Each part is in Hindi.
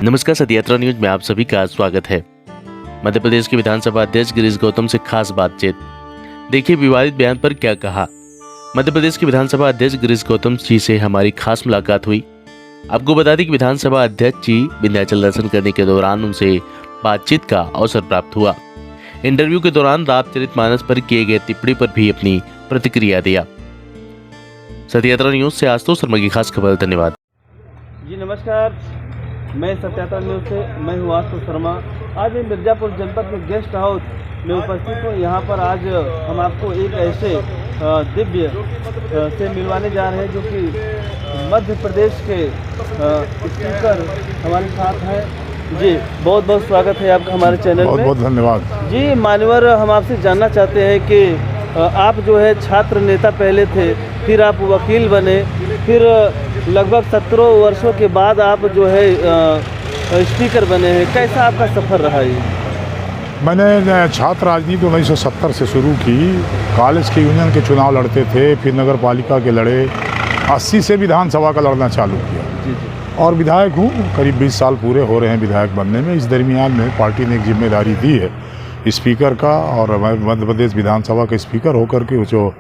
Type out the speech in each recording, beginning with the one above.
नमस्कार, सदयात्रा न्यूज में आप सभी का स्वागत है। मध्य प्रदेश के विधानसभा अध्यक्ष गिरीश गौतम से खास बातचीत। देखिए विवादित बयान पर क्या कहा। मध्य प्रदेश के विधानसभा अध्यक्ष गिरीश गौतम जी से हमारी खास मुलाकात हुई। आपको बता दें कि विधानसभा अध्यक्ष जी विंध्याचल दर्शन करने के दौरान उनसे बातचीत का अवसर प्राप्त हुआ। इंटरव्यू के दौरान रामचरितमानस पर किए गए टिप्पणी पर भी अपनी प्रतिक्रिया दिया। सदयात्रा न्यूज से आशुतोष शर्मा की खास खबर। धन्यवाद जी नमस्कार, मैं सत्यात्रा न्यूज़ से मैं हूँ आशुतोष शर्मा। आज मैं मिर्ज़ापुर जनपद के गेस्ट हाउस में उपस्थित हूँ। यहाँ पर आज हम आपको एक ऐसे दिव्य से मिलवाने जा रहे हैं जो कि मध्य प्रदेश के स्पीकर हमारे साथ हैं। जी बहुत बहुत स्वागत है आपका हमारे चैनल में। बहुत बहुत धन्यवाद। जी मान्यवर, हम आपसे जानना चाहते हैं कि आप जो है छात्र नेता पहले थे, फिर आप वकील बने, फिर लगभग 17 वर्षों के बाद आप जो है स्पीकर बने हैं। कैसा आपका सफ़र रहा ये? मैंने छात्र राजनीति 1970 से शुरू की। कॉलेज के यूनियन के चुनाव लड़ते थे, फिर नगर पालिका के लड़े, 80 से विधानसभा का लड़ना चालू किया। जी। और विधायक हूँ, करीब 20 साल पूरे हो रहे हैं विधायक बनने में। इस दरमियान में पार्टी ने एक जिम्मेदारी दी है स्पीकर का, और मध्य प्रदेश विधानसभा के स्पीकर होकर के जो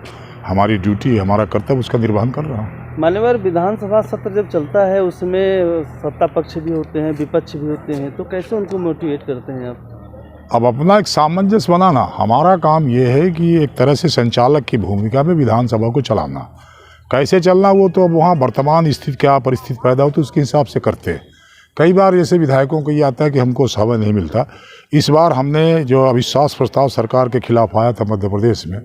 हमारी ड्यूटी, हमारा कर्तव्य, उसका निर्वहन कर रहा हूँ। मान्यवर, विधानसभा सत्र जब चलता है उसमें सत्ता पक्ष भी होते हैं, विपक्ष भी होते हैं, तो कैसे उनको मोटिवेट करते हैं आप? अब अपना एक सामंजस्य बनाना हमारा काम ये है कि एक तरह से संचालक की भूमिका में विधानसभा को चलाना। कैसे चलना वो तो अब वहाँ वर्तमान स्थिति क्या परिस्थिति पैदा हो तो उसके हिसाब से करते हैं। कई बार जैसे विधायकों को ये आता है कि हमको समय नहीं मिलता। इस बार हमने जो अविश्वास प्रस्ताव सरकार के खिलाफ आया था मध्य प्रदेश में,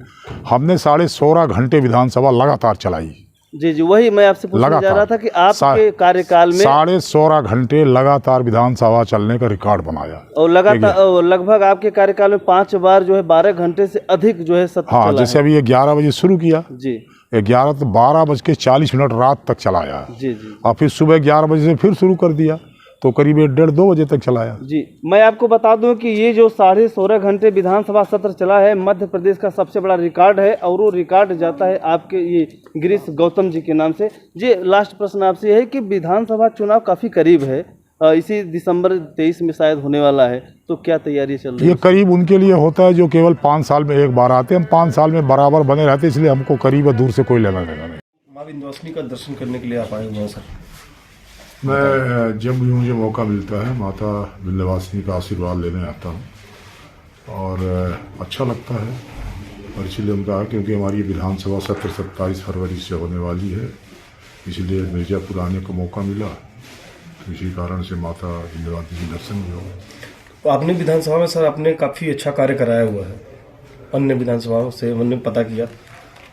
हमने 16.5 घंटे विधानसभा लगातार चलाई। जी, वही मैं आपसे पूछने जा रहा था कि आपके कार्यकाल में 16.5 घंटे लगातार विधानसभा चलने का रिकॉर्ड बनाया। और लगातार लगभग आपके कार्यकाल में 5 बार जो है 12 घंटे से अधिक जो है सत्र हाँ, चला जैसे है। अभी 11 बजे शुरू किया, जी 11 तो 12:40 रात तक चलाया। जी। और फिर सुबह 11 बजे से फिर शुरू कर दिया, तो करीब 1:30-2 बजे तक चलाया। जी, मैं आपको बता दूं कि ये जो 16.5 घंटे विधानसभा सत्र चला है मध्य प्रदेश का सबसे बड़ा रिकॉर्ड है, और वो रिकॉर्ड जाता है आपके ये गिरीश गौतम जी के नाम से। जी लास्ट प्रश्न आपसे है कि विधानसभा चुनाव काफ़ी करीब है, इसी दिसंबर 23 में शायद होने वाला है, तो क्या तैयारी चल रही है? ये करीब उनके लिए होता है जो केवल 5 साल में एक बार आते हैं। हम 5 साल में बराबर बने रहते, इसलिए हमको करीब दूर से कोई लेना देना नहीं। माँ विंध्यवासिनी का दर्शन करने के लिए आप आए हुए हैं सर? मैं जब भी मुझे मौका मिलता है माता विंध्यवासिनी का आशीर्वाद लेने आता हूँ, और अच्छा लगता है। और इसलिए उनका, क्योंकि हमारी विधानसभा सत्र 27 फरवरी से होने वाली है, इसलिए मिर्ज़ापुर आने का मौका मिला, तो इसी कारण से माता विंध्यवासिनी के दर्शन भी हो। तो आपने विधानसभा में सर आपने काफ़ी अच्छा कार्य कराया हुआ है। अन्य विधानसभाओं से मैंने पता किया,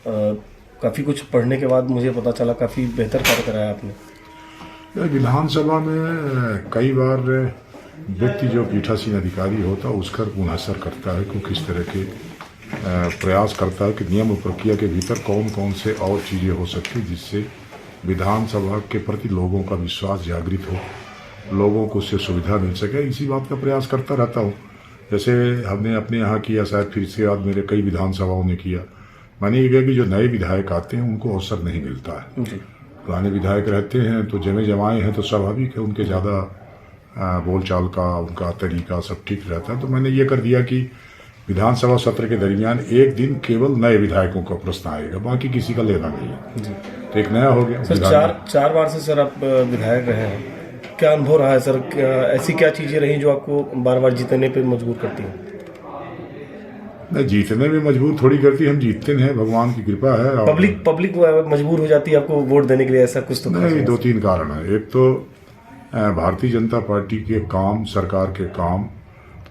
काफ़ी कुछ पढ़ने के बाद मुझे पता चला काफ़ी बेहतर कार्य कराया आपने। विधानसभा में कई बार व्यक्ति जो पीठासीन अधिकारी होता है उसका मुनहसर करता है कि किस तरह के प्रयास करता है कि नियम और प्रक्रिया के भीतर कौन कौन से और चीज़ें हो सकती हैं जिससे विधानसभा के प्रति लोगों का विश्वास जागृत हो, लोगों को उससे सुविधा मिल सके। इसी बात का प्रयास करता रहता हूँ। जैसे हमने अपने यहाँ किया, शायद फिर इसके बाद मेरे कई विधानसभाओं ने किया। मैंने ये कहा कि जो नए विधायक आते हैं उनको अवसर नहीं मिलता है। पुराने विधायक रहते हैं तो जमे जमाए हैं, तो स्वाभाविक है उनके ज़्यादा बोलचाल का, उनका तरीका सब ठीक रहता है। तो मैंने ये कर दिया कि विधानसभा सत्र के दरमियान एक दिन केवल नए विधायकों का प्रश्न आएगा, बाकी किसी का लेना नहीं है। तो एक नया हो गया। सर चार बार से सर आप विधायक रहे हैं, क्या अनुभव रहा है सर? ऐसी क्या चीज़ें रही जो आपको बार बार जीतने पर मजबूर करती हैं? नहीं, जीतने में मजबूर थोड़ी करती, हम जीतते हैं, भगवान की कृपा है। और पब्लिक मजबूर हो जाती है आपको वोट देने के लिए, ऐसा कुछ तो नहीं, 2-3 कारण है। एक तो भारतीय जनता पार्टी के काम, सरकार के काम,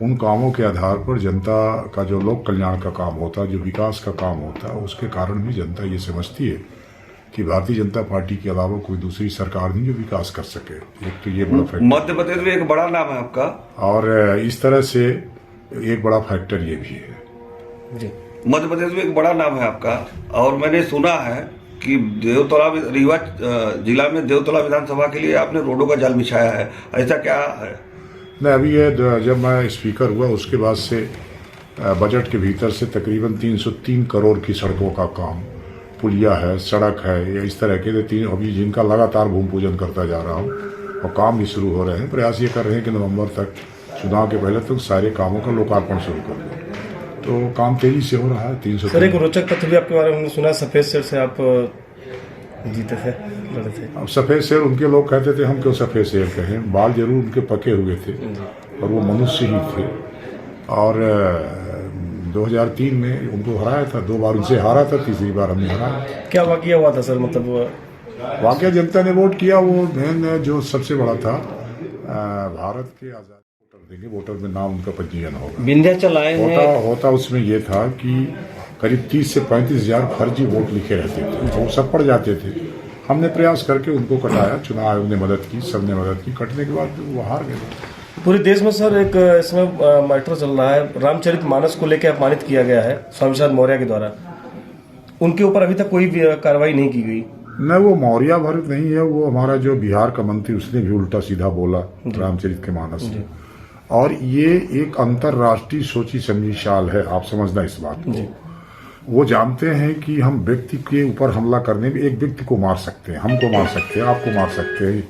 उन कामों के आधार पर जनता का जो लोक कल्याण का काम होता है, जो विकास का काम होता है, उसके कारण भी जनता ये समझती है कि भारतीय जनता पार्टी के अलावा कोई दूसरी सरकार नहीं जो विकास कर सके। एक तो ये बड़ा फैक्टर मध्य प्रदेश में एक बड़ा नाम है आपका, और इस तरह से एक बड़ा फैक्टर ये भी है जी। मध्य प्रदेश में एक बड़ा नाम है आपका, और मैंने सुना है कि देवतला रीवा जिला में देवतला विधानसभा के लिए आपने रोडों का जाल बिछाया है, ऐसा क्या है? नहीं, अभी ये जब मैं स्पीकर हुआ उसके बाद से बजट के भीतर से तकरीबन 303 करोड़ की सड़कों का काम, पुलिया है, सड़क है, या इस तरह के 3 अभी जिनका लगातार भूमि पूजन करता जा रहा हूँ। और काम भी शुरू हो रहे हैं। प्रयास ये कर रहे हैं कि नवंबर तक, चुनाव के पहले तक सारे कामों का लोकार्पण शुरू कर दें। तो काम तेजी से हो रहा है। 300 सर एक रोचक तथ्य भी आपके बारे में हमने सुना, सफेद शेर से आप जीते थे, लड़े थे। अब सफ़ेद शेर, उनके लोग कहते थे हम क्यों सफ़ेद शेर कहें, बाल जरूर उनके पके हुए थे और वो मनुष्य ही थे। और 2003 में उनको हराया था, 2 बार उनसे हारा था, तीसरी बार हमने हराया। क्या वाकया हुआ था सर? मतलब वाकई जनता ने वोट किया। वो मेन जो सबसे बड़ा था, भारत के आज़ाद वोटर देंगे, वोटर में नाम उनका पंजीयन होगा। विंध्याचल आए हैं। होता उसमें ये था कि करीब 30 से 35 हजार फर्जी वोट लिखे रहते थे, वो सब पड़ जाते थे। हमने प्रयास करके उनको कटाया, चुनाव आयोग ने मदद की, सबने मदद की। कटने के बाद वो हार गए। पूरे देश में सर एक इसमें मैटर चल रहा है, रामचरितमानस को लेकर अपमानित किया गया है स्वामी प्रसाद मौर्य के द्वारा। उनके ऊपर अभी तक कोई भी कार्रवाई नहीं की गई। न वो मौर्य भरत नहीं है, वो हमारा जो बिहार का मंत्री, उसने भी उल्टा सीधा बोला रामचरित के मानस में। और ये एक अंतर्राष्ट्रीय सोची समझी चाल है, आप समझना इस बात को। वो जानते हैं कि हम व्यक्ति के ऊपर हमला करने में एक व्यक्ति को मार सकते हैं, हमको मार सकते हैं, आपको मार सकते हैं।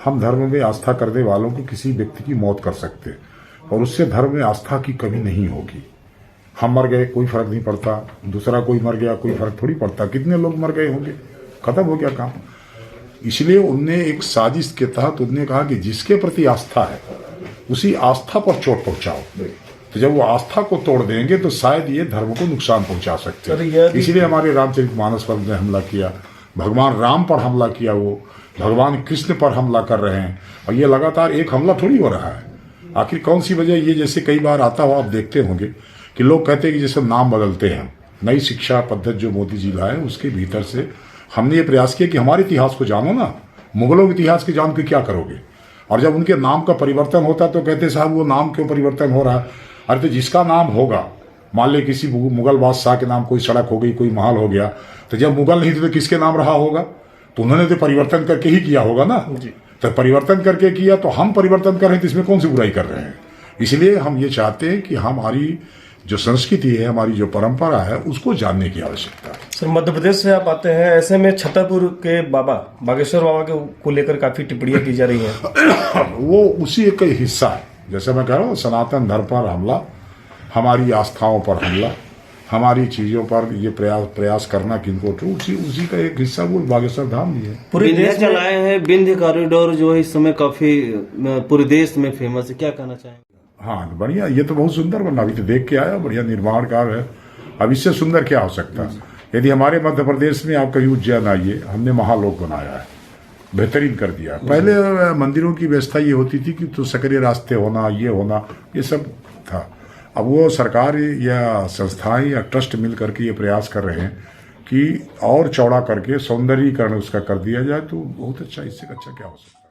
हम धर्म में आस्था करने वालों को किसी व्यक्ति की मौत कर सकते हैं और उससे धर्म में आस्था की कमी नहीं होगी। हम मर गए कोई फर्क नहीं पड़ता, दूसरा कोई मर गया कोई फर्क थोड़ी पड़ता। कितने लोग मर गए होंगे, खत्म हो गया काम। इसलिए उनने एक साजिश के तहत उनने कहा कि जिसके प्रति आस्था है उसी आस्था पर चोट पहुंचाओ। तो जब वो आस्था को तोड़ देंगे तो शायद ये धर्म को नुकसान पहुंचा सकते हैं। इसलिए हमारे रामचरितमानस पर उन्होंने हमला किया, भगवान राम पर हमला किया, वो भगवान कृष्ण पर हमला कर रहे हैं। और ये लगातार एक हमला थोड़ी हो रहा है। आखिर कौन सी वजह ये, जैसे कई बार आता हो आप देखते होंगे कि लोग कहते हैं कि जैसे नाम बदलते हैं। नई शिक्षा पद्धति जो मोदी जी लाए उसके भीतर से हमने ये प्रयास किया कि हमारे इतिहास को जानो ना, मुगलों के इतिहास के जान के क्या करोगे। और जब उनके नाम का परिवर्तन होता तो कहते साहब वो नाम क्यों परिवर्तन हो रहा है। अरे तो जिसका नाम होगा, मान ले किसी मुगल बादशाह के नाम कोई सड़क हो गई, कोई महल हो गया, तो जब मुगल नहीं थे तो किसके नाम रहा होगा? तो उन्होंने तो परिवर्तन करके ही किया होगा ना। तो परिवर्तन करके किया तो हम परिवर्तन कर रहे हैं, तो इसमें कौन सी बुराई कर रहे हैं। इसलिए हम ये चाहते हैं कि हमारी जो संस्कृति है, हमारी जो परंपरा है, उसको जानने की आवश्यकता है। सर मध्य प्रदेश से आप आते हैं, ऐसे में छतरपुर के बाबा बागेश्वर बाबा को लेकर काफी टिप्पणियां की जा रही हैं। वो उसी एक हिस्सा है। जैसे मैं कह रहा हूँ, सनातन धर्म पर हमला, हमारी आस्थाओं पर हमला, हमारी चीजों पर ये प्रयास करना किनको, तो उसी का एक हिस्सा वो बागेश्वर धाम भी है। पूरे देश में आए हैं। विंध्य कॉरिडोर जो है इस समय काफी पूरे देश में फेमस है, क्या कहना चाहेंगे? हाँ बढ़िया, ये तो बहुत सुंदर बना, अभी तो देख के आया, बढ़िया निर्माण कार्य है। अब इससे सुंदर क्या हो सकता है। यदि हमारे मध्य प्रदेश में आप कहीं उज्जैन आइए, हमने महालोक बनाया है, बेहतरीन कर दिया। पहले मंदिरों की व्यवस्था ये होती थी कि तो सकरे रास्ते होना, ये होना, ये सब था। अब वो सरकार या संस्थाएं या ट्रस्ट मिल करके ये प्रयास कर रहे हैं कि और चौड़ा करके सौंदर्यीकरण उसका कर दिया जाए, तो बहुत अच्छा, इससे अच्छा क्या हो सकता है।